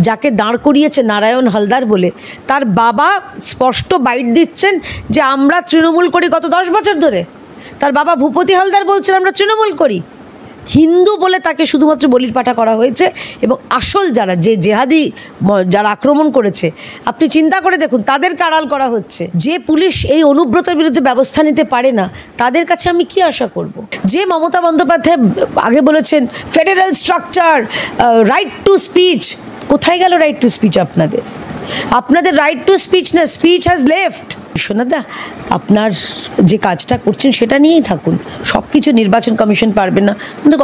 যাকে দাঁড় করিয়েছে নারায়ণ হালদার বলে, তার বাবা স্পষ্ট বাইট দিচ্ছেন যে আমরা তৃণমূল করি গত 10 বছর ধরে। তার বাবা ভূপতি হালদার বলছেন আমরা তৃণমূল করি। হিন্দু বলে তাকে শুধুমাত্র বলির পাঠা করা হয়েছে। এবং আসল যারা জেহাদি যারা আক্রমণ করেছে, আপনি চিন্তা করে দেখুন, তাদেরকে আড়াল করা হচ্ছে। যে পুলিশ এই অনুব্রতের বিরুদ্ধে ব্যবস্থা নিতে পারে না, তাদের কাছে আমি কি আশা করব? যে মমতা বন্দ্যোপাধ্যায় আগে বলেছেন federal structure, right to speech, কোথায় গেল রাইট টু স্পিচ? আপনাদের রাইট টু স্পিচ না, স্পিচ হ্যাজ লেফট। বিশ্বনাথদা, আপনার যে কাজটা করছেন সেটা নিয়েই থাকুন। সব কিছু নির্বাচন কমিশন পারবে না। কিন্তু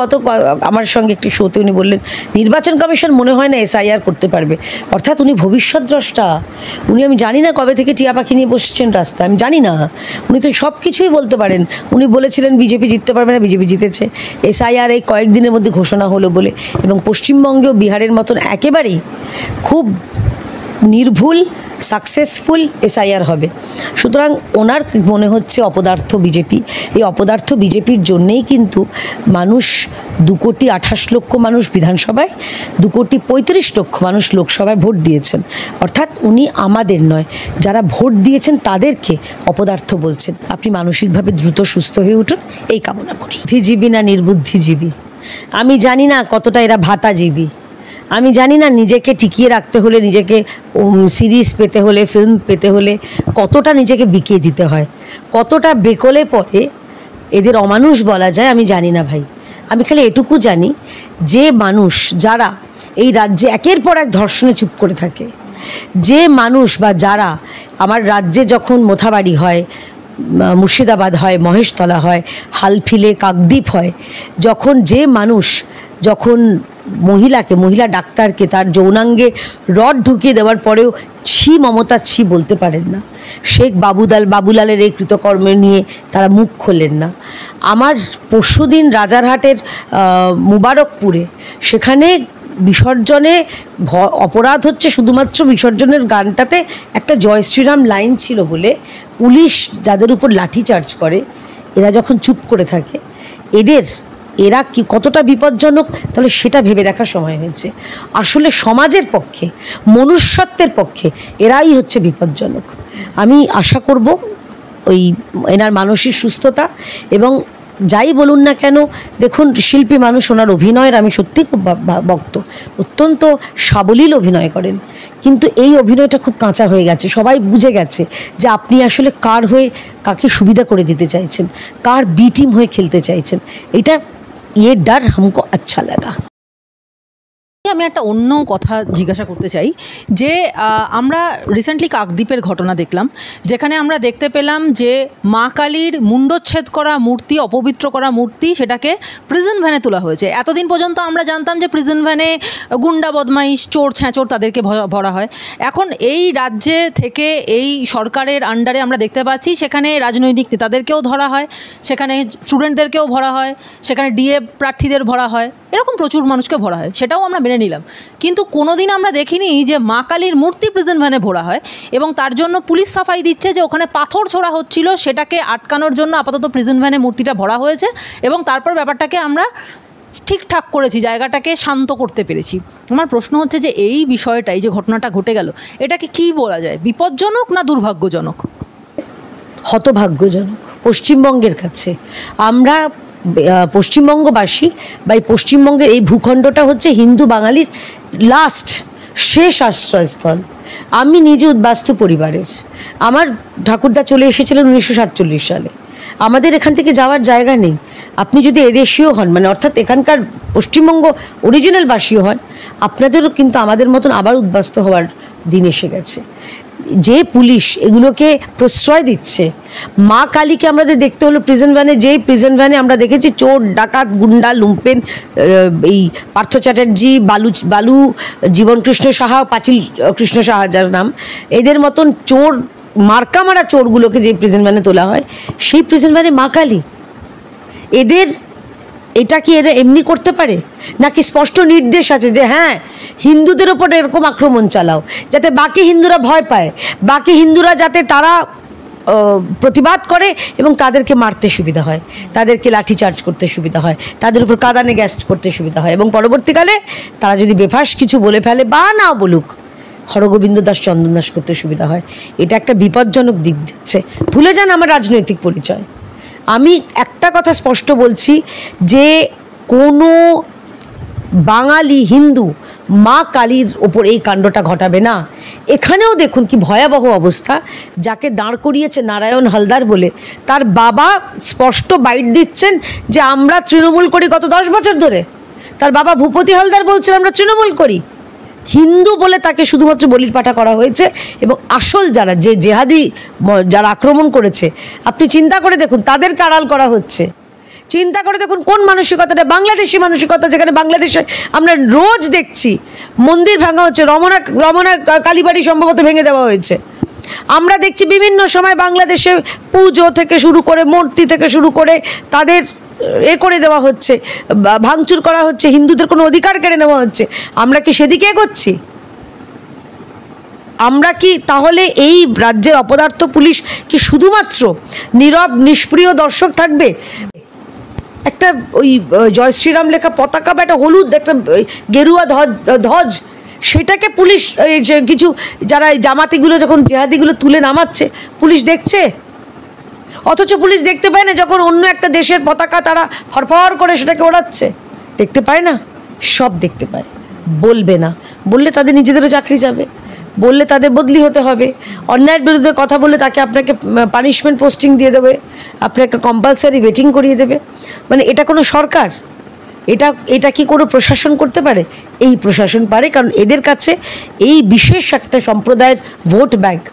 আমার সঙ্গে একটি শোতে উনি বললেন নির্বাচন কমিশন মনে হয় না SIR করতে পারবে। অর্থাৎ উনি ভবিষ্যৎ দ্রষ্টা। উনি, আমি জানি না কবে থেকে টিয়া পাখি নিয়ে বসছেন রাস্তায়, আমি জানি না। উনি তো সব কিছুই বলতে পারেন। উনি বলেছিলেন বিজেপি জিততে পারবে না, বিজেপি জিতেছে। SIR এই কয়েকদিনের মধ্যে ঘোষণা হলো বলে, এবং পশ্চিমবঙ্গেও বিহারের মতন একেবারেই খুব নির্ভুল সাকসেসফুল SIR হবে। সুতরাং ওনার মনে হচ্ছে অপদার্থ বিজেপি। এই অপদার্থ বিজেপির জন্যেই কিন্তু মানুষ 2,28,00,000 মানুষ বিধানসভায়, 2,35,00,000 মানুষ লোকসভায় ভোট দিয়েছেন। অর্থাৎ উনি আমাদের নয়, যারা ভোট দিয়েছেন তাদেরকে অপদার্থ বলছেন। আপনি মানসিকভাবে দ্রুত সুস্থ হয়ে উঠুন, এই কামনা করি। বুদ্ধিজীবী না নির্বুদ্ধিজীবী আমি জানি না, কতটা এরা ভাতাজীবী আমি জানি না। নিজেকে টিকিয়ে রাখতে হলে, নিজেকে সিরিজ পেতে হলে, ফিল্ম পেতে হলে কতটা নিজেকে বিকিয়ে দিতে হয়, কতটা বেকলে পড়ে এদের অমানুষ বলা যায় আমি জানি না ভাই। আমি খালি এটুকু জানি যে মানুষ যারা এই রাজ্যে একের পর এক ধর্ষণে চুপ করে থাকে, যে মানুষ বা যারা আমার রাজ্যে যখন মোথাবাড়ি হয়, মুর্শিদাবাদ হয়, মহেশতলা হয়, হালফিলে কাকদ্বীপ হয়, যখন যে মানুষ মহিলা ডাক্তারকে তার যৌনাঙ্গে রড ঢুকিয়ে দেওয়ার পরেও ছি মমতা ছি বলতে পারেন না, শেখ বাবুলালের এই কৃতকর্ম নিয়ে তারা মুখ খোলেন না। আমার পরশুদিন রাজারহাটের মুবারকপুরে, সেখানে বিসর্জনে অপরাধ হচ্ছে শুধুমাত্র বিসর্জনের গানটাতে একটা জয় শ্রীরাম লাইন ছিল বলে পুলিশ যাদের উপর লাঠিচার্জ করে, এরা যখন চুপ করে থাকে, এরা কি কতটা বিপজ্জনক তাহলে সেটা ভেবে দেখার সময় হয়েছে। আসলে সমাজের পক্ষে, মনুষ্যত্বের পক্ষে এরাই হচ্ছে বিপজ্জনক। আমি আশা করব এনার মানসিক সুস্থতা, এবং যাই বলুন না কেন, দেখুন শিল্পী মানুষ, ওনার অভিনয়ের আমি সত্যি খুব ভক্ত, অত্যন্ত সাবলীল অভিনয় করেন, কিন্তু এই অভিনয়টা খুব কাঁচা হয়ে গেছে। সবাই বুঝে গেছে যে আপনি আসলে কার হয়ে কাকে সুবিধা করে দিতে চাইছেন, কার বি টিম হয়ে খেলতে চাইছেন। এটা ডর हमको अच्छा लगा। আমি একটা অন্য কথা জিজ্ঞাসা করতে চাই যে আমরা রিসেন্টলি কাকদ্বীপের ঘটনা দেখলাম, যেখানে আমরা দেখতে পেলাম যে মা কালীর মুণ্ডচ্ছেদ করা মূর্তি, অপবিত্র করা মূর্তি, সেটাকে প্রিজন ভ্যানে তোলা হয়েছে। এতদিন পর্যন্ত আমরা জানতাম যে প্রিজন ভ্যানে গুন্ডা বদমাইশ, চোর ছ্যাঁচোর তাদেরকে ভরা হয়। এখন এই রাজ্যে থেকে এই সরকারের আন্ডারে আমরা দেখতে পাচ্ছি সেখানে রাজনৈতিক নেতাদেরকেও ধরা হয়, সেখানে স্টুডেন্টদেরকেও ভরা হয়, সেখানে ডিএ প্রার্থীদের ভরা হয়, এরকম প্রচুর মানুষকে ভরা হয়, সেটাও আমরা মেনে নিলাম। কিন্তু কোনোদিন আমরা দেখিনি যে মা কালীর মূর্তি প্রিজন ভ্যানে ভরা হয়, এবং তার জন্য পুলিশ সাফাই দিচ্ছে যে ওখানে পাথর ছোড়া হচ্ছিল, সেটাকে আটকানোর জন্য আপাতত প্রিজন ভ্যানে মূর্তিটা ভরা হয়েছে, এবং তারপর ব্যাপারটাকে আমরা ঠিকঠাক করেছি, জায়গাটাকে শান্ত করতে পেরেছি। আমার প্রশ্ন হচ্ছে যে এই বিষয়টা, এই যে ঘটনাটা ঘটে গেল, এটাকে কি বলা যায়, বিপজ্জনক না দুর্ভাগ্যজনক? হতভাগ্যজনক পশ্চিমবঙ্গের কাছে। আমরা পশ্চিমবঙ্গবাসী বা পশ্চিমবঙ্গের এই ভূখণ্ডটা হচ্ছে হিন্দু বাঙালির শেষ আশ্রয়স্থল। আমি নিজে উদ্বাস্তু পরিবারের, আমার ঠাকুরদা চলে এসেছিলেন 1947 সালে। আমাদের এখান থেকে যাওয়ার জায়গা নেই। আপনি যদি এদেশীয় হন, মানে অর্থাৎ এখানকার পশ্চিমবঙ্গ অরিজিনাল বাসীও হন, আপনাদেরও কিন্তু আমাদের মতন আবার উদ্বাস্তু হওয়ার দিন এসে গেছে। যে পুলিশ এগুলোকে প্রশ্রয় দিচ্ছে, মা কালীকে আমাদের দেখতে হলো প্রিজন ভ্যানে, যেই প্রিজন ভ্যানে আমরা দেখেছি চোর ডাকাত গুন্ডা লুম্পেন, এই পার্থ চ্যাটার্জি, বালু জীবনকৃষ্ণ সাহা, পাঁচিল কৃষ্ণ সাহা যার নাম, এদের মতন চোর, মার্কা মারা চোরগুলোকে যে প্রিজন ভ্যানে তোলা হয়, সেই প্রিজন ভ্যানে মা কালী। এটা কি এরা এমনি করতে পারে? নাকি স্পষ্ট নির্দেশ আছে যে হ্যাঁ হিন্দুদের ওপর এরকম আক্রমণ চালাও, যাতে বাকি হিন্দুরা ভয় পায়, বাকি হিন্দুরা যাতে তারা প্রতিবাদ করে এবং তাদেরকে মারতে সুবিধা হয়, তাদেরকে লাঠিচার্জ করতে সুবিধা হয়, তাদের উপর কাঁদানে গ্যাস করতে সুবিধা হয় এবং পরবর্তীকালে তারা যদি বেফাস কিছু বলে ফেলে বা না বলুক, হরগোবিন্দ দাস চন্দন দাস করতে সুবিধা হয়। এটা একটা বিপজ্জনক দিক যাচ্ছে। ভুলে যান আমার রাজনৈতিক পরিচয়। আমি একটা কথা স্পষ্ট বলছি যে কোনো বাঙালি হিন্দু মা কালীর ওপর এই কাণ্ডটা ঘটাবে না। এখানেও দেখুন কি ভয়াবহ অবস্থা। যাকে দাঁড় করিয়েছে নারায়ণ হালদার বলে, তার বাবা স্পষ্ট বাইট দিচ্ছেন যে আমরা তৃণমূল করি গত 10 বছর ধরে। তার বাবা ভূপতি হালদার বলছেন আমরা তৃণমূল করি। হিন্দু বলে তাকে শুধুমাত্র বলির পাঠা করা হয়েছে এবং আসল যারা যে জেহাদি যারা আক্রমণ করেছে, আপনি চিন্তা করে দেখুন তাদেরকে আড়াল করা হচ্ছে। চিন্তা করে দেখুন কোন মানসিকতাটা, বাংলাদেশি মানসিকতা, যেখানে বাংলাদেশে আমরা রোজ দেখছি মন্দির ভাঙা হচ্ছে, রমনা কালীবাড়ি সম্ভবত ভেঙে দেওয়া হয়েছে। আমরা দেখছি বিভিন্ন সময় বাংলাদেশে পুজো থেকে শুরু করে মূর্তি থেকে শুরু করে তাদের করে দেওয়া হচ্ছে, ভাঙচুর করা হচ্ছে, হিন্দুদের কোনো অধিকার কেড়ে নেওয়া হচ্ছে। আমরা কি সেদিকে এগোচ্ছি? আমরা কি তাহলে এই রাজ্যের অপদার্থ পুলিশ কি শুধুমাত্র নীরব নিষ্প্রিয় দর্শক থাকবে? একটা ওই জয় শ্রীরাম লেখা পতাকা বা একটা হলুদ একটা গেরুয়া ধ্বজ, সেটাকে পুলিশ কিছু যারা জামাতিগুলো যখন জেহাদিগুলো তুলে নামাচ্ছে পুলিশ দেখছে, অথচ পুলিশ দেখতে পায় না যখন অন্য একটা দেশের পতাকা তারা ফরফর করে সেটাকে ওড়াচ্ছে। দেখতে পায় না? সব দেখতে পায়। বলবে না, বললে তাদের নিজেদেরও চাকরি যাবে, বললে তাদের বদলি হতে হবে, অন্যায়ের বিরুদ্ধে কথা বললে আপনাকে পানিশমেন্ট পোস্টিং দিয়ে দেবে, আপনাকে কম্পালসারি ভেটিং করিয়ে দেবে। মানে এটা কোনো সরকার? এটা কি কোনো প্রশাসন করতে পারে? এই প্রশাসন পারে, কারণ এদের কাছে এই বিশেষ একটা সম্প্রদায়ের ভোট ব্যাংক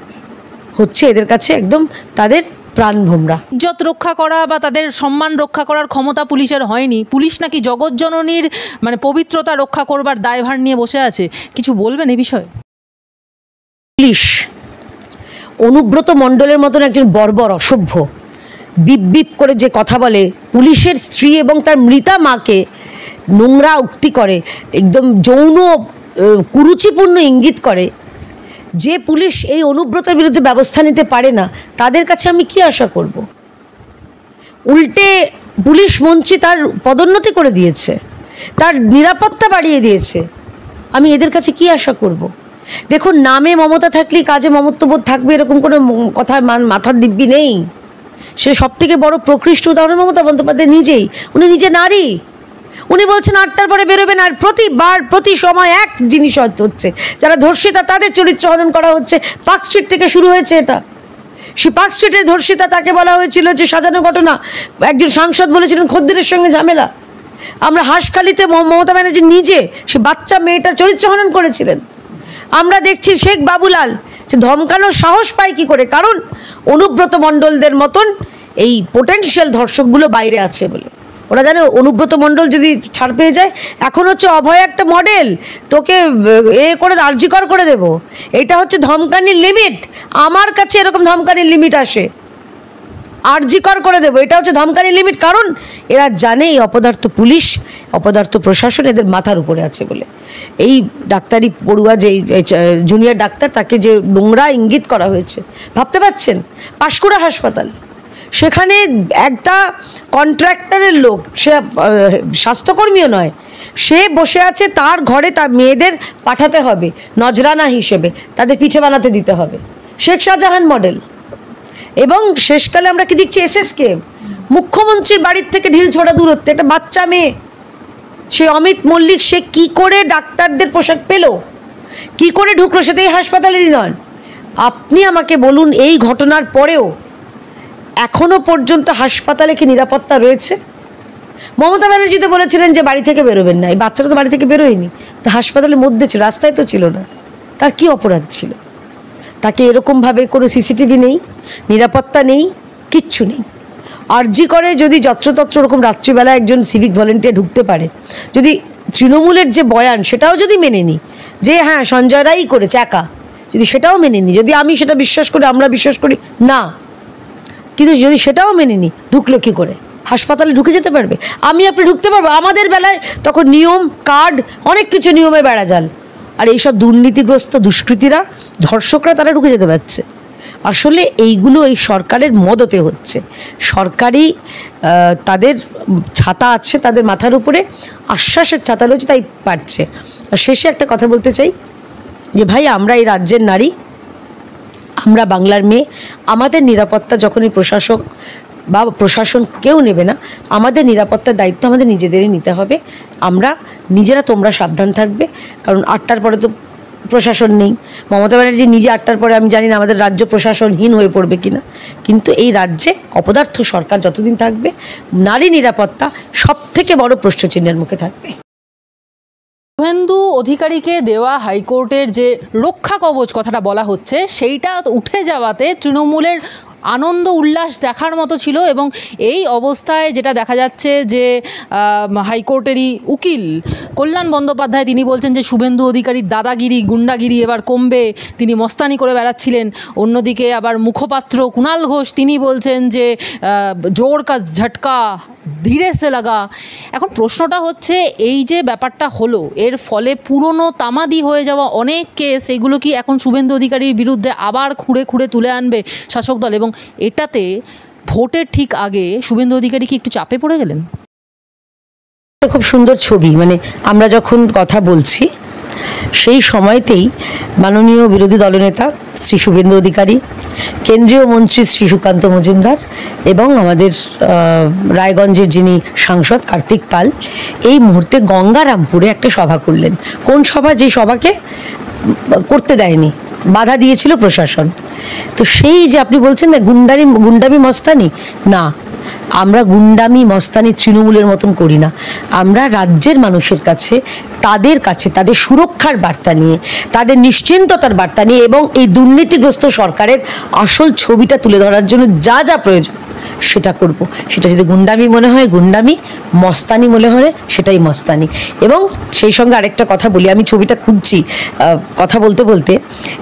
হচ্ছে এদের কাছে একদম তাদের প্রাণভোমরা। ইজ্জত রক্ষা করা বা তাদের সম্মান রক্ষা করার ক্ষমতা পুলিশের হয়নি। পুলিশ নাকি জগৎজননীর মানে পবিত্রতা রক্ষা করবার দায়ভার নিয়ে বসে আছে। কিছু বলবেন এই বিষয়ে? পুলিশ অনুব্রত মণ্ডলের মতন একজন বর্বর অসভ্য বিপ বিপ করে যে কথা বলে, পুলিশের স্ত্রী এবং তার মৃতা মাকে নোংরা উক্তি করে, একদম যৌন কুরুচিপূর্ণ ইঙ্গিত করে, যে পুলিশ এই অনুব্রতের বিরুদ্ধে ব্যবস্থা নিতে পারে না, তাদের কাছে আমি কি আশা করব? উল্টে পুলিশ মন্ত্রী তার পদোন্নতি করে দিয়েছে, তার নিরাপত্তা বাড়িয়ে দিয়েছে। আমি এদের কাছে কি আশা করব? দেখুন, নামে মমতা থাকলেই কাজে মমত্ববোধ থাকবে এরকম কোনো কথায় মাথার দিব্যি নেই। সে সবথেকে বড় প্রকৃষ্ট উদাহরণ মমতা বন্দ্যোপাধ্যায় নিজেই। উনি নিজে নারী, উনি বলছেন 8টার পরে বেরোবেন, আর প্রতিবার প্রতি সময় এক জিনিস হচ্ছে, যারা ধর্ষিতা তাদের চরিত্র হনন করা হচ্ছে। পার্ক স্ট্রিট থেকে শুরু হয়েছে এটা। সে পার্ক স্ট্রিটের ধর্ষিতা, তাকে বলা হয়েছিল যে সাজানো ঘটনা, একজন সাংসদ বলেছিলেন খদ্দেরের সঙ্গে ঝামেলা। আমরা হাঁসখালিতে মমতা ব্যানার্জি নিজে সে বাচ্চা মেয়েটার চরিত্র হনন করেছিলেন। আমরা দেখছি শেখ বাবুলাল সে ধমকানোর সাহস পায় কী করে? কারণ অনুব্রত মণ্ডলদের মতন এই পোটেনশিয়াল ধর্ষকগুলো বাইরে আছে বলে ওরা জানে অনুব্রত মণ্ডল যদি ছাড় পেয়ে যায়, এখন হচ্ছে অভয় একটা মডেল, তোকে করে আর্জিকর করে দেব। এটা হচ্ছে ধমকানির লিমিট। আমার কাছে এরকম ধমকানির লিমিট আসে, আর্জিকর করে দেবো, এটা হচ্ছে ধমকানির লিমিট। কারণ এরা জানে এই অপদার্থ পুলিশ, অপদার্থ প্রশাসন এদের মাথার উপরে আছে বলে। এই ডাক্তারি পড়ুয়া যে জুনিয়র ডাক্তার, তাকে যে নোংরা ইঙ্গিত করা হয়েছে, ভাবতে পারছেন? পাঁশকুড়া হাসপাতাল, সেখানে একটা কন্ট্রাক্টরের লোক, সে স্বাস্থ্যকর্মীও নয়, সে বসে আছে, তার ঘরে তার মেয়েদের পাঠাতে হবে নজরানা হিসেবে, তাদের পিঠে বানাতে দিতে হবে, শেখ শাহজাহান মডেল। এবং শেষকালে আমরা কি দেখছি? এসএসকে মুখ্যমন্ত্রীর বাড়ির থেকে ঢিল ছোড়া দূরত্বে একটা বাচ্চা মেয়ে, সে অমিত মল্লিক, সে কি করে ডাক্তারদের পোশাক পেল, কি করে ঢুকলো? সে তো এই হাসপাতালেরই নয়। আপনি আমাকে বলুন, এই ঘটনার পরেও এখনো পর্যন্ত হাসপাতালে কি নিরাপত্তা রয়েছে? মমতা ব্যানার্জি তো বলেছিলেন যে বাড়ি থেকে বেরোবেন না, এই বাচ্চাটা তো বাড়ি থেকে বেরোয়নি, তো হাসপাতালের মধ্যে ছিল, রাস্তায় তো ছিল না। তার কি অপরাধ ছিল? তাকে এরকমভাবে কোনো সিসিটিভি নেই, নিরাপত্তা নেই, কিচ্ছু নেই। আরজি করে যদি যত্রতত্র ওরকম রাত্রিবেলা একজন সিভিক ভলেন্টিয়ার ঢুকতে পারে, যদি তৃণমূলের যে বয়ান সেটাও যদি মেনে নিই যে হ্যাঁ সঞ্জয় রায়ই করেছে একা, যদি সেটাও মেনে নিই, যদি আমি সেটা বিশ্বাস করি, আমরা বিশ্বাস করি না, কিন্তু যদি সেটাও মেনে নিই, ঢুকলো কী করে? হাসপাতালে ঢুকে যেতে পারবে? আপনি ঢুকতে পারবো? আমাদের বেলায় তখন নিয়ম, কার্ড, অনেক কিছু নিয়মে বেড়াজাল। আর এইসব দুর্নীতিগ্রস্ত দুষ্কৃতীরা, ধর্ষকরা, তারা ঢুকে যেতে পারছে। আসলে এইগুলো এই সরকারের মদতে হচ্ছে। সরকারি তাদের ছাতা আছে তাদের মাথার উপরে, আশ্বাসের ছাতা রয়েছে, তাই পারছে। আর শেষে একটা কথা বলতে চাই যে ভাই, আমরা এই রাজ্যের নারী, আমরা বাংলার মেয়ে, আমাদের নিরাপত্তা যখন এই প্রশাসক বা প্রশাসন কেউ নেবে না, আমাদের নিরাপত্তার দায়িত্ব আমাদের নিজেদেরই নিতে হবে। আমরা নিজেরা, তোমরা সাবধান থাকবে, কারণ 8টার পরে তো প্রশাসন নেই। মমতা ব্যানার্জি নিজে 8টার পরে আমি জানি না আমাদের রাজ্য প্রশাসনহীন হয়ে পড়বে কিনা, কিন্তু এই রাজ্যে অপদার্থ সরকার যতদিন থাকবে, নারী নিরাপত্তা সবথেকে বড় প্রশ্নচিহ্নের মুখে থাকবে। শুভেন্দু অধিকারীকে দেওয়া হাইকোর্টের যে রক্ষা কবচ কথাটা বলা হচ্ছে, সেইটা উঠে যাওয়াতে তৃণমূলের আনন্দ উল্লাস দেখার মতো ছিল। এবং এই অবস্থায় যেটা দেখা যাচ্ছে যে হাইকোর্টেরই উকিল কল্যাণ বন্দ্যোপাধ্যায় তিনি বলছেন যে শুভেন্দু অধিকারীর দাদাগিরি গুন্ডাগিরি এবার কমবে, তিনি মস্তানি করে বেড়াচ্ছিলেন। অন্যদিকে আবার মুখপাত্র কুণাল ঘোষ তিনি বলছেন যে জোর কা ঝটকা ধীরে সে লাগা। এখন প্রশ্নটা হচ্ছে, এই যে ব্যাপারটা হলো, এর ফলে পুরনো তামাদি হয়ে যাওয়া অনেক কেস, এগুলো কি এখন শুভেন্দু অধিকারীর বিরুদ্ধে আবার খুঁড়ে খুঁড়ে তুলে আনবে শাসক দল? এবং এটাতে ভোটের ঠিক আগে শুভেন্দু অধিকারী কি একটু চাপে পড়ে গেলেন? খুব সুন্দর ছবি, মানে আমরা যখন কথা বলছি সেই সময়তেই মাননীয় বিরোধী দলনেতা শ্রী শুভেন্দু অধিকারী, কেন্দ্রীয় মন্ত্রী শ্রী সুকান্ত মজুমদার এবং আমাদের রায়গঞ্জের যিনি সাংসদ কার্তিক পাল এই মুহূর্তে গঙ্গারামপুরে একটা সভা করলেন। কোন সভা? যে সভাকে করতে দেয়নি, বাধা দিয়েছিল প্রশাসন। তো সেই যে আপনি বলছেন না গুন্ডামি মস্তানি, না, আমরা গুন্ডামি মস্তানি তৃণমূলের মতন করি না। আমরা রাজ্যের মানুষের কাছে, তাদের সুরক্ষার বার্তা নিয়ে, তাদের নিশ্চিন্ততার বার্তা নিয়ে এবং এই দুর্নীতিগ্রস্ত সরকারের আসল ছবিটা তুলে ধরার জন্য যা যা প্রয়োজন সেটা করব। সেটা যদি গুন্ডামি মনে হয় গুন্ডামি, মস্তানি মনে হয় সেটাই মস্তানি। এবং সেই সঙ্গে আরেকটা কথা বলি, আমি ছবিটা খুঁজছি কথা বলতে বলতে,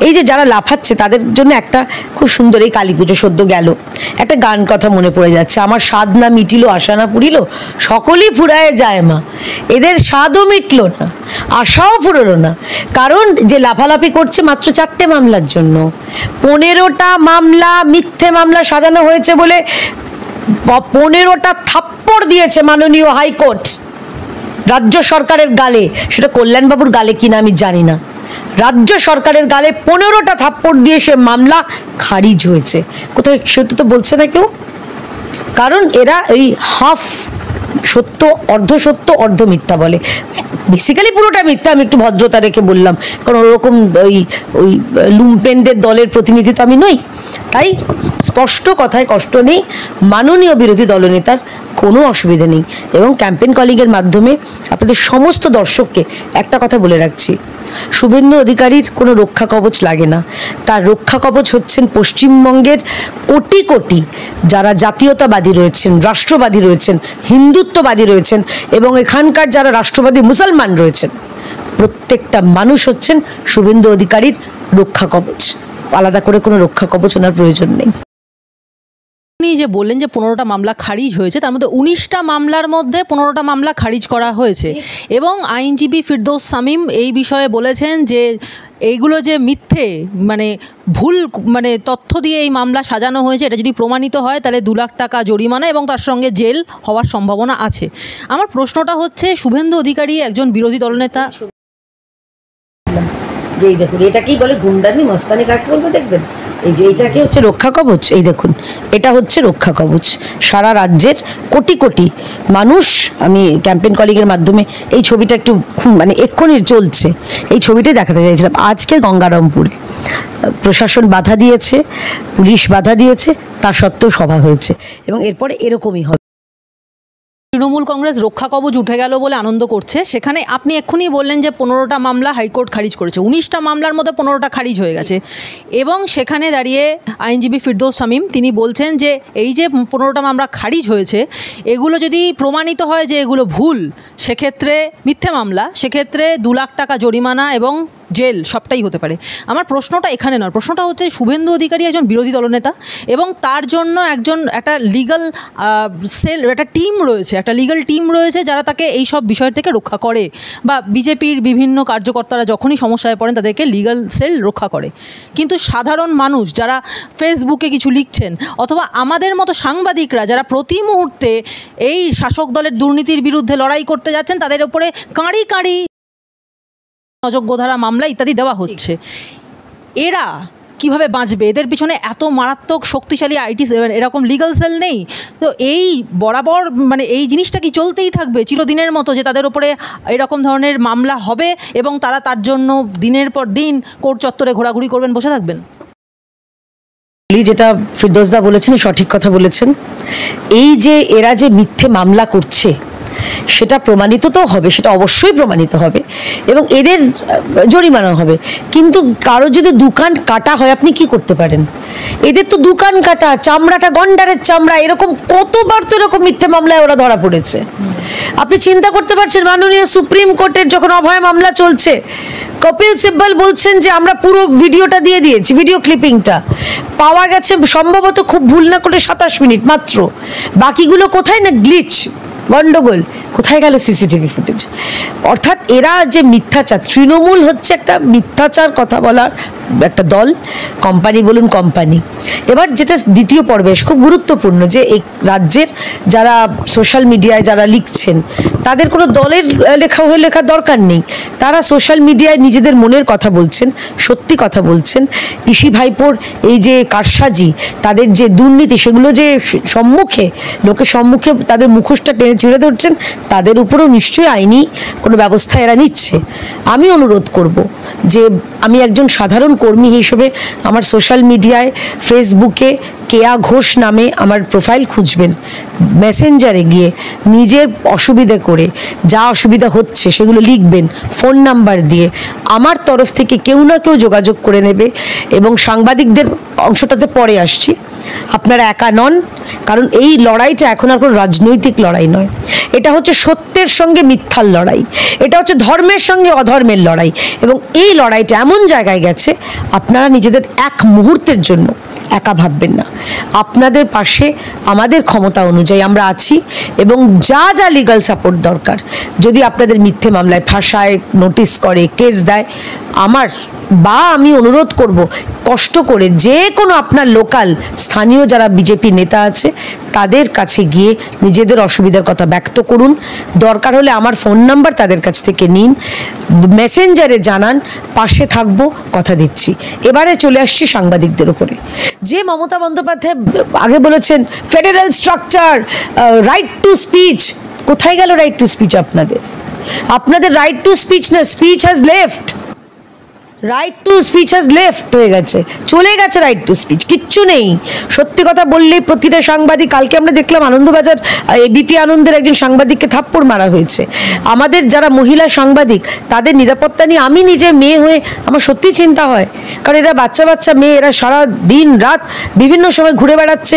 এই যে যারা লাফাচ্ছে তাদের জন্য একটা খুব সুন্দর, এই কালী পুজো সদ্য গেল, একটা গান কথা মনে পড়ে যাচ্ছে, আমার স্বাদ না মিটিল আশা না পুরিল, সকলই ফুরায় যায় মা। এদের স্বাদও মিটল না, আশাও ফুরলো না, কারণ যে লাফালাফি করছে মাত্র 4টে মামলার জন্য। 15টা মামলা, মিথ্যে মামলা সাজানো হয়েছে বলে 15টা থাপ্পড় দিয়েছে মাননীয় হাইকোর্ট রাজ্য সরকারের গালে। সেটা কল্যাণবাবুর গালে কিনা আমি জানি না, রাজ্য সরকারের গালে 15টা থাপ্পড় দিয়ে সে মামলা খারিজ হয়েছে। কোথায় সেটা তো বলছে না কেউ, কারণ এরা এই হাফ সত্য, অর্ধ সত্য, অর্ধ মিথ্যা বলে। বেসিক্যালি পুরোটা মিথ্যা, আমি একটু ভদ্রতা রেখে বললাম, কারণ ওরকম ওই লুম্পেনদের দলের প্রতিনিধি তো আমি নই। তাই স্পষ্ট কথায় কষ্ট নেই, মাননীয় বিরোধী দলনেতার কোনো অসুবিধা নেই। এবং ক্যাম্পেইন কলিংয়ের মাধ্যমে আপনাদের সমস্ত দর্শককে একটা কথা বলে রাখছি, শুভেন্দু অধিকারীর কোনো রক্ষা কবচ লাগে না। তার রক্ষা কবচ হচ্ছেন পশ্চিমবঙ্গের কোটি কোটি যারা জাতীয়তাবাদী রয়েছেন, রাষ্ট্রবাদী রয়েছেন, হিন্দুত্ববাদী রয়েছেন এবং এখানকার যারা রাষ্ট্রবাদী মুসলমান রয়েছেন, প্রত্যেকটা মানুষ হচ্ছেন শুভেন্দু অধিকারীর রক্ষা কবচ। আলাদা করে কোনো রক্ষা কবচ ওনার প্রয়োজন নেই। আপনি যে বললেন যে 15টা মামলা খারিজ হয়েছে, তার মধ্যে 19টা মামলার মধ্যে 15টা মামলা খারিজ করা হয়েছে এবং আইনজীবী ফিরদৌস শামীম এই বিষয়ে বলেছেন যে এইগুলো যে মিথ্যে, মানে ভুল, মানে তথ্য দিয়ে এই মামলা সাজানো হয়েছে, এটা যদি প্রমাণিত হয় তাহলে 2 লাখ টাকা জরিমানা এবং তার সঙ্গে জেল হওয়ার সম্ভাবনা আছে। আমার প্রশ্নটা হচ্ছে, শুভেন্দু অধিকারী একজন বিরোধী দলনেতা, এই দেখুন এটাকেই বলে গুন্ডামি মস্তানি, কাকে বলবো দেখবেন, এই যে এইটাকে হচ্ছে রক্ষা কবচ। এই দেখুন এটা হচ্ছে রক্ষা কবচ, সারা রাজ্যের কোটি কোটি মানুষ। আমি ক্যাম্পেইন কলিংয়ের মাধ্যমে এই ছবিটা একটু মানে এক্ষুনি চলছে, এই ছবিটাই দেখাতে চাইছিলাম। আজকে গঙ্গারামপুরে প্রশাসন বাধা দিয়েছে, পুলিশ বাধা দিয়েছে, তা সত্ত্বেও সভা হয়েছে এবং এরপরে এরকমই হবে। তৃণমূল কংগ্রেস রক্ষা কবচ উঠে গেল বলে আনন্দ করছে, সেখানে আপনি এক্ষুনি বললেন যে 15টা মামলা হাইকোর্ট খারিজ করেছে, 19টা মামলার মধ্যে 15টা খারিজ হয়ে গেছে এবং সেখানে দাঁড়িয়ে আইনজীবী ফিরদৌস শামীম তিনি বলছেন যে এই যে 15টা মামলা খারিজ হয়েছে, এগুলো যদি প্রমাণিত হয় যে এগুলো ভুল, সেক্ষেত্রে মিথ্যে মামলা, সেক্ষেত্রে 2 লাখ টাকা জরিমানা এবং জেল সবটাই হতে পারে। আমার প্রশ্নটা এখানে নয়, প্রশ্নটা হচ্ছে শুভেন্দু অধিকারী একজন বিরোধী দলনেতা এবং তার জন্য একটা লিগাল সেল, একটা টিম রয়েছে, একটা লিগাল টিম রয়েছে যারা তাকে এই সব বিষয় থেকে রক্ষা করে, বা বিজেপির বিভিন্ন কার্যকর্তারা যখনই সমস্যায় পড়েন তাদেরকে লিগাল সেল রক্ষা করে। কিন্তু সাধারণ মানুষ যারা ফেসবুকে কিছু লিখছেন, অথবা আমাদের মতো সাংবাদিকরা যারা প্রতি মুহূর্তে এই শাসক দলের দুর্নীতির বিরুদ্ধে লড়াই করতে যাচ্ছেন, তাদের উপরে কাঁড়ি কাঁড়ি অযোগ্য ধারা মামলা ইত্যাদি দেওয়া হচ্ছে। এরা কিভাবে বাঁচবে? এদের পিছনে এত মারাত্মক শক্তিশালী আইটি এরকম লিগাল সেল নেই তো এই বরাবর মানে এই জিনিসটা কি চলতেই থাকবে চিরদিনের মতো, যে তাদের উপরে এরকম ধরনের মামলা হবে এবং তারা তার জন্য দিনের পর দিন কোর্ট চত্বরে ঘোরাঘুরি করবেন, বসে থাকবেন? যেটা ফিরদৌসদা বলেছেন সঠিক কথা বলেছেন। এই যে এরা যে মিথ্যে মামলা করছে সেটা প্রমাণিত তো হবে, সেটা অবশ্যই প্রমাণিত হবে এবং এদের জরিমানা হবে। কিন্তু কারো যদি দোকান কাটা হয় আপনি কি করতে পারেন? এদের তো দোকান কাটা, চামড়াটা গন্ডারের চামড়া, এরকম কতবার তো এরকম মিথ্যে মামলায় ওরা ধরা পড়েছে। আপনি চিন্তা করতে পারছেন মাননীয় সুপ্রিম কোর্টের যখন অভয় মামলা চলছে, কপিল সিব্বল বলছেন যে আমরা পুরো ভিডিওটা দিয়ে দিয়েছি, ভিডিও ক্লিপিংটা পাওয়া গেছে সম্ভবত খুব ভুল না করে 27 মিনিট মাত্র, বাকিগুলো কোথায় না গ্লিচ গন্ডগোল, কোথায় গেল সিসিটিভি ফুটেজ? অর্থাৎ এরা যে মিথ্যাচার, তৃণমূল হচ্ছে একটা মিথ্যাচার কথা বলার একটা দল, কোম্পানি বলুন কোম্পানি। এবার যেটা দ্বিতীয় পর্বে খুব গুরুত্বপূর্ণ, যে এই রাজ্যের যারা সোশ্যাল মিডিয়ায় যারা লিখছেন তাদের কোনো দলের লেখার দরকার নেই, তারা সোশ্যাল মিডিয়ায় নিজেদের মনের কথা বলছেন, সত্যি কথা বলছেন। পিসি ভাইপোর এই যে কারসাজি, তাদের যে দুর্নীতি, সেগুলো যে সম্মুখে লোকের সম্মুখে তাদের মুখোশটা টেনে ছিঁড়ে ধরছেন, তাদের উপরেও নিশ্চয়ই আইনি কোনো ব্যবস্থা এরা নিচ্ছে। আমি অনুরোধ করব যে আমি একজন সাধারণ কর্মী হিসেবে আমার সোশ্যাল মিডিয়ায় ফেসবুকে কেয়া ঘোষ নামে আমার প্রোফাইল খুঁজবেন, মেসেঞ্জারে গিয়ে নিজের অসুবিধা করে যা অসুবিধা হচ্ছে সেগুলো লিখবেন ফোন নাম্বার দিয়ে, আমার তরফ থেকে কেউ না কেউ যোগাযোগ করে নেবে। এবং সাংবাদিকদের অংশটাতে পরে আসছি, আপনারা একা নন, কারণ এই লড়াইটা এখন আর কোনো রাজনৈতিক লড়াই নয়, এটা হচ্ছে সত্যের সঙ্গে মিথ্যার লড়াই, এটা হচ্ছে ধর্মের সঙ্গে অধর্মের লড়াই। এবং এই লড়াইটা এমন জায়গায় গেছে আপনারা নিজেদের এক মুহূর্তের জন্য একা ভাববেন না, আপনাদের পাশে আমাদের ক্ষমতা অনুযায়ী আমরা আছি এবং যা যা লিগাল সাপোর্ট দরকার, যদি আপনাদের মিথ্যে মামলায় ফাঁসায়, নোটিশ করে, কেস দেয়, আমি অনুরোধ করব কষ্ট করে যে কোনো আপনার লোকাল স্থানীয় যারা বিজেপি নেতা আছে তাদের কাছে গিয়ে নিজেদের অসুবিধার কথা ব্যক্ত করুন, দরকার হলে আমার ফোন নাম্বার তাদের কাছ থেকে নিন, মেসেঞ্জারে জানান, পাশে থাকবো, কথা দিচ্ছি। এবারে চলে আসছি সাংবাদিকদের উপরে। যে মমতা বন্দ্যোপাধ্যায় আগে বলেছেন federal structure, right to speech, কোথায় গেল রাইট টু স্পিচ? আপনাদের রাইট টু স্পিচ না, speech has left, right to speech has left হয়ে গেছে, চলে গেছে রাইট টু স্পিচ, কিচ্ছু নেই। সত্যি কথা বললেই প্রতিটা সাংবাদিক, কালকে আমরা দেখলাম আনন্দবাজার এবিপি আনন্দের একজন সাংবাদিককে থাপ্পড় মারা হয়েছে। আমাদের যারা মহিলা সাংবাদিক তাদের নিরাপত্তা নিয়ে আমি নিজে মেয়ে হয়ে আমার সত্যি চিন্তা হয়, কারণ এরা বাচ্চা মেয়ে, এরা সারা দিন রাত বিভিন্ন সময় ঘুরে বেড়াচ্ছে,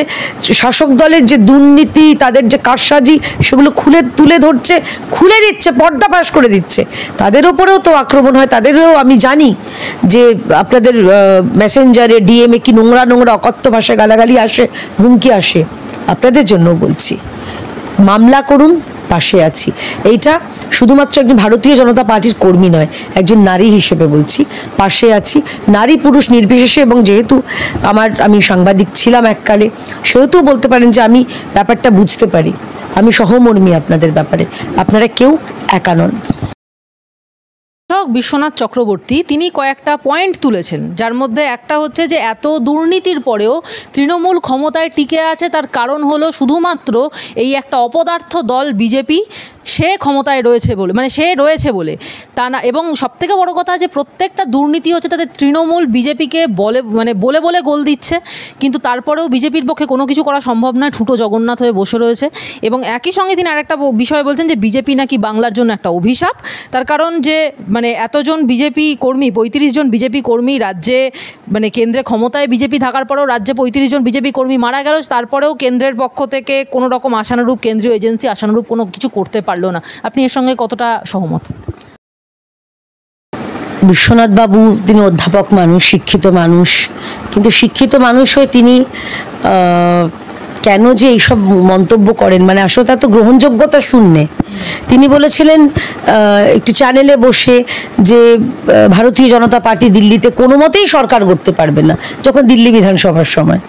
শাসক দলের যে দুর্নীতি, তাদের যে কারসাজি, সেগুলো তুলে ধরছে, খুলে দিচ্ছে, পর্দাফাশ করে দিচ্ছে। তাদের ওপরেও তো আক্রমণ হয়, তাদেরও আমি জানি যে আপনাদের মেসেঞ্জারে ডিএমএ কি নোংরা অকথ্য ভাষায় গালাগালি আসে, হুমকি আসে। আপনাদের জন্য বলছি, মামলা করুন, পাশে আছি। এইটা শুধুমাত্র একজন ভারতীয় জনতা পার্টির কর্মী নয়, একজন নারী হিসেবে বলছি, পাশে আছি, নারী পুরুষ নির্বিশেষে। এবং যেহেতু আমি সাংবাদিক ছিলাম এককালে, সেহেতু বলতে পারেন যে আমি ব্যাপারটা বুঝতে পারি, আমি সহমর্মী আপনাদের ব্যাপারে, আপনারা কেউ একা নন। বিশ্বনাথ চক্রবর্তী তিনি কয়েকটা পয়েন্ট তুলেছেন, যার মধ্যে একটা হচ্ছে যে এত দুর্নীতির পরেও তৃণমূল ক্ষমতায় টিকে আছে, তার কারণ হলো শুধুমাত্র এই একটা অপদার্থ দল বিজেপি, সে ক্ষমতায় রয়েছে বলে, মানে সে রয়েছে বলে তা না। এবং সবথেকে বড় কথা যে প্রত্যেকটা দুর্নীতি হচ্ছে তাদের তৃণমূল বিজেপিকে বলে গোল দিচ্ছে, কিন্তু তারপরেও বিজেপির পক্ষে কোনো কিছু করা সম্ভব নয়, ঠুটো জগন্নাথ হয়ে বসে রয়েছে। এবং একই সঙ্গে তিনি আরেকটা বিষয় বলছেন যে বিজেপি নাকি বাংলার জন্য একটা অভিশাপ, তার কারণ যে এতজন বিজেপি কর্মী, 35 জন বিজেপি কর্মী রাজ্যে, কেন্দ্রে ক্ষমতায় বিজেপি থাকার পরেও রাজ্যে 35 জন বিজেপি কর্মী মারা গেল, তারপরেও কেন্দ্রের পক্ষ থেকে কোনো রকম আশানুরূপ, কেন্দ্রীয় এজেন্সি আশানুরূপ কোনো কিছু করতে পারলো না। আপনি এর সঙ্গে কতটা সহমত? বিশ্বনাথ বাবু তিনি অধ্যাপক মানুষ, শিক্ষিত মানুষ, কিন্তু শিক্ষিত মানুষ হয়ে তিনি কেন যে এইসব মন্তব্য করেন, মানে আসলে তার তো গ্রহণযোগ্যতা শূন্যে। তিনি বলেছিলেন একটি চ্যানেলে বসে যে ভারতীয় জনতা পার্টি দিল্লিতে কোনো মতেই সরকার করতে পারবে না, যখন দিল্লি বিধানসভার সময়।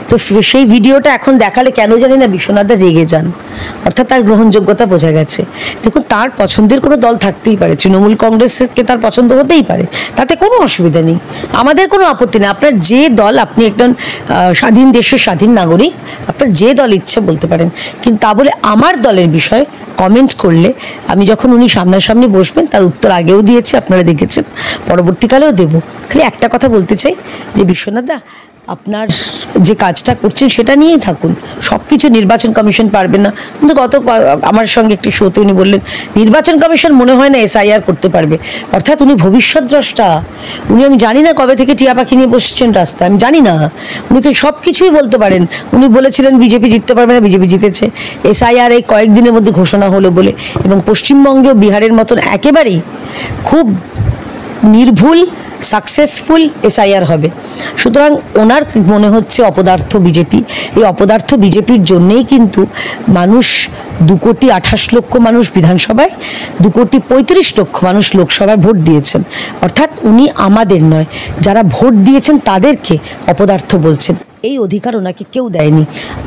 তো সেই ভিডিওটা এখন দেখালে কেন জানি না বিশ্বনাথদা রেগে যান, অর্থাৎ তার গ্রহণযোগ্যতা বোঝা গেছে। দেখুন, তার পছন্দের কোনো দল থাকতেই পারে, তৃণমূল কংগ্রেসকে তার পছন্দ হতেই পারে, তাতে কোনো অসুবিধা নেই, আমাদের কোনো আপত্তি নেই। আপনার যে দল, আপনি একজন স্বাধীন দেশের স্বাধীন নাগরিক, আপনার যে দল ইচ্ছে বলতে পারেন, কিন্তু তা বলে আমার দলের বিষয়ে কমেন্ট করলে, আমি যখন উনি সামনাসামনি বসবেন তার উত্তর আগেও দিয়েছি, আপনারা দেখেছেন, পরবর্তীকালেও দেব। খালি একটা কথা বলতে চাই যে বিশ্বনাথদা, আপনার যে কাজটা করছেন সেটা নিয়েই থাকুন, সব কিছু নির্বাচন কমিশন পারবে না। কিন্তু আমার সঙ্গে একটি শোতে উনি বললেন নির্বাচন কমিশন মনে হয় না SIR করতে পারবে, অর্থাৎ উনি ভবিষ্যৎ দ্রষ্টা। উনি, আমি জানি না কবে থেকে টিয়া পাখি নিয়ে বসছেন রাস্তায়, আমি জানি না, উনি তো সব কিছুই বলতে পারেন। উনি বলেছিলেন বিজেপি জিততে পারবে না, বিজেপি জিতেছে। SIR এই কয়েকদিনের মধ্যে ঘোষণা হলো বলে, এবং পশ্চিমবঙ্গেও বিহারের মতন একেবারেই খুব নির্ভুল সাকসেসফুল SIR হবে। সুতরাং ওনার মনে হচ্ছে অপদার্থ বিজেপি, এই অপদার্থ বিজেপির জন্যেই কিন্তু মানুষ 2,28,00,000 মানুষ বিধানসভায়, 2,35,00,000 মানুষ লোকসভায় ভোট দিয়েছেন। অর্থাৎ উনি আমাদের নয়, যারা ভোট দিয়েছেন তাদেরকে অপদার্থ বলছেন, এই অধিকার ওনাকে কেউ দেয়নি।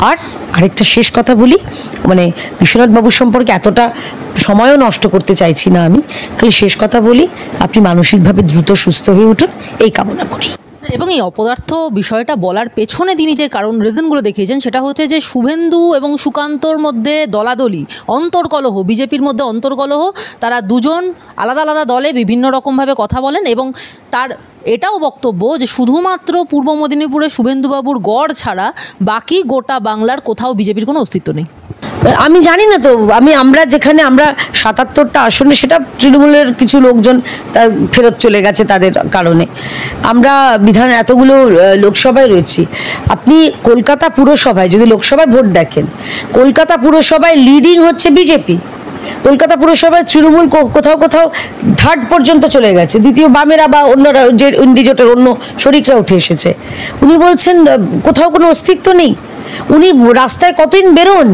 আর আরেকটা শেষ কথা বলি, মানে বিশ্বনাথ বাবুর সম্পর্কে এতটা সময়ও নষ্ট করতে চাইছি না আমি, খালি শেষ কথা বলি, আপনি মানসিকভাবে দ্রুত সুস্থ হয়ে উঠুন, এই কামনা করি। এবং এই অপদার্থ বিষয়টা বলার পেছনে তিনি যে কারণ রিজনগুলো দেখিয়েছেন সেটা হচ্ছে যে শুভেন্দু এবং সুকান্তর মধ্যে দলাদলি, অন্তর্কলহ, বিজেপির মধ্যে অন্তর্কলহ, তারা দুজন আলাদা আলাদা দলে বিভিন্ন রকমভাবে কথা বলেন, এবং তার এটাও বক্তব্য যে শুধুমাত্র পূর্ব মেদিনীপুরে শুভেন্দুবাবুর গড় ছাড়া বাকি গোটা বাংলার কোথাও বিজেপির কোনো অস্তিত্ব নেই। আমি জানি না তো, আমরা যেখানে আমরা 77টা আসনে, সেটা তৃণমূলের কিছু লোকজন তার ফেরত চলে গেছে তাদের কারণে, আমরা এতগুলো লোকসভায় রয়েছি। আপনি কলকাতা পুরসভায় যদি লোকসভায় ভোট দেখেন, কলকাতা পুরসভায় লিডিং হচ্ছে বিজেপি। কলকাতা পুরসভায় তৃণমূল কোথাও কোথাও 3rd পর্যন্ত চলে গেছে, দ্বিতীয় বামেরা বা অন্যরা, যে ইন্ডিজোটের অন্য শরিকরা উঠে এসেছে। উনি বলছেন কোথাও কোনো অস্তিত্ব নেই। উনি রাস্তায় কতদিন বেরোন,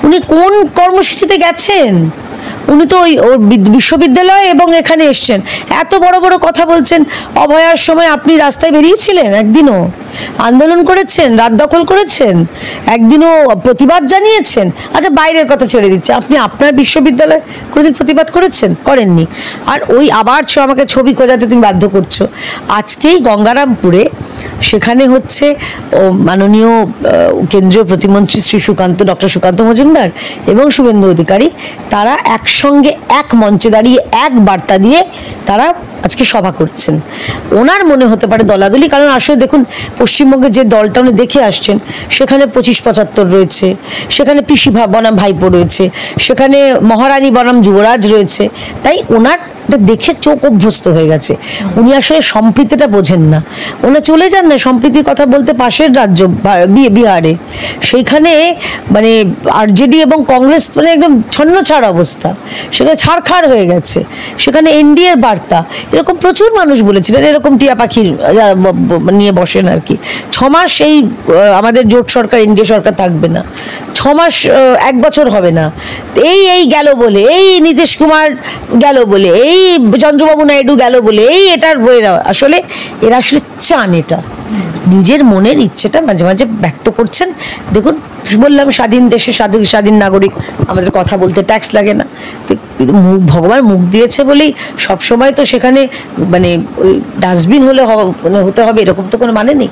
উনি কোন কর্মসূচিতে গেছেন? উনি তো ওই বিশ্ববিদ্যালয় এবং এখানে এসছেন, এত বড় বড় কথা বলছেন। অভয়ার সময় আপনি রাস্তায় বেরিয়েছিলেন, একদিনও আন্দোলন করেছেন, রাত দখল করেছেন, একদিনও প্রতিবাদ জানিয়েছেন? আচ্ছা, বাইরের কথা ছেড়ে দিচ্ছে, আপনি আপনার বিশ্ববিদ্যালয়ে কোনোদিন প্রতিবাদ করেছেন? করেননি। আর ওই আবার আমাকে ছবি খোঁজাতে তুমি বাধ্য করছো। আজকেই গঙ্গারামপুরে, সেখানে হচ্ছে মাননীয় কেন্দ্রীয় প্রতিমন্ত্রী শ্রী ডক্টর সুকান্ত মজুমদার এবং শুভেন্দু অধিকারী, তারা একসঙ্গে এক মঞ্চে দাঁড়িয়ে এক বার্তা দিয়ে তারা আজকে সভা করছেন। ওনার মনে হতে পারে দলাদলি, কারণ আসলে দেখুন পশ্চিমবঙ্গে যে দলটা উনি দেখে আসছেন, সেখানে 25-75 রয়েছে, সেখানে পিসি বনাম ভাইপো রয়েছে, সেখানে মহারানী বনাম যুবরাজ রয়েছে। তাই ওনার দেখে চোখ অভ্যস্ত হয়ে গেছে, উনি আসলে সম্প্রীতিটা বোঝেন না। ওনা চলে যান না সম্প্রীতির কথা বলতে পাশের রাজ্য বিহারে, সেইখানে মানে RJD এবং কংগ্রেস মানে একদম ছন্নছাড় অবস্থা, সেখানে ছাড়খাড় হয়ে গেছে। সেখানে NDA এর বার্তা, এরকম প্রচুর মানুষ বলেছিলেন, এরকম টিয়া পাখির নিয়ে বসেন আর কি। 6 মাস এই আমাদের জোট সরকার, NDA সরকার থাকবে না, 6 মাস 1 বছর হবে না, এই গেল বলে, এই নীতিশ কুমার গেল বলে, এই চন্দ্রবাবু নাইডু গেল বলে, এই এটার বইরা, আসলে এরা আসলে চান এটা, নিজের মনের ইচ্ছেটা মাঝে মাঝে ব্যক্ত করছেন। দেখুন, বললাম স্বাধীন দেশে স্বাধীন নাগরিক, আমাদের কথা বলতে ট্যাক্স লাগে না। ভগবান মুখ দিয়েছে বলেই সবসময় তো সেখানে মানে ডাস্টবিন হতে হবে এরকম তো কোনো মানে নেই।